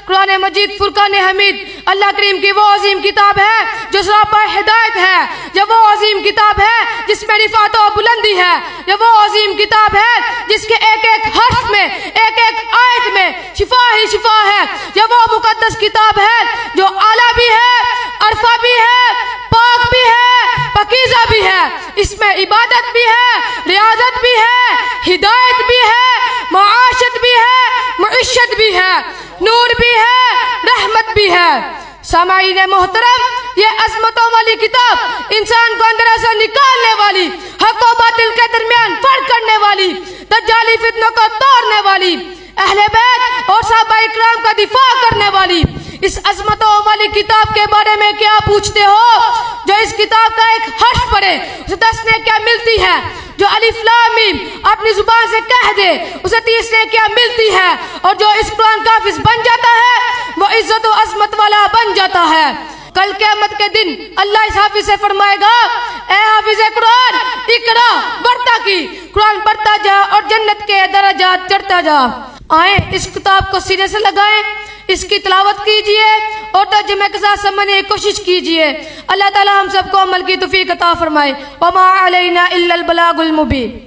قرآن مجید فرقان حمید اللہ کریم کی وہ عظیم کتاب ہے جو سراپا ہدایت ہے، یہ وہ عظیم کتاب ہے جس میں رفعت و بلندی ہے، یہ وہ عظیم کتاب ہے جس کے ایک ایک حرف میں، ایک ایک آیت میں شفا ہی شفا ہے، یہ وہ مقدس کتاب ہے جو اعلیٰ بھی ہے، عرفہ بھی ہے، پاک بھی ہے، پاکیزہ بھی ہے، اس میں عبادت بھی ہے، ریاضت بھی ہے، ہدایت بھی ہے، معاشت بھی ہے، معیشت بھی ہے، نور بھی ہے، رحمت بھی ہے۔ سامعین محترم، یہ عظمتوں والی کتاب انسان کو اندر سے نکالنے والی، حق و باطل کے درمیان فرق کرنے والی، دجالی فتنوں کو توڑنے والی، اہل بیت اور صحابہ اکرام کا دفاع کرنے والی اس عظمتوں والی کتاب کے بارے میں کیا پوچھتے ہو؟ جو اس کتاب کا ایک حرف پڑھے اسے 10 نیکیاں ملتی ہے، جو الف لام میم اپنی زبان سے کہہ دے اسے 30 نیکیاں ملتی ہے، اور جو اس قرآن کا حافظ بن جاتا ہے وہ عزت و عظمت والا بن جاتا ہے۔ کل قیامت کے دن اللہ اس حافظ سے فرمائے گا، اے حافظ قرآن اقرا، بڑھتا کی، قرآن پڑھتا جا اور جنت کے درجات چڑھتا جا۔ آئیں اس کتاب کو سینے سے لگائیں، اس کی تلاوت کیجئے اور ترجمے کے ساتھ سمجھنے کی کوشش کیجئے۔ اللہ تعالی ہم سب کو عمل کی توفیق عطا فرمائے۔ وما علینا الا البلاغ المبین۔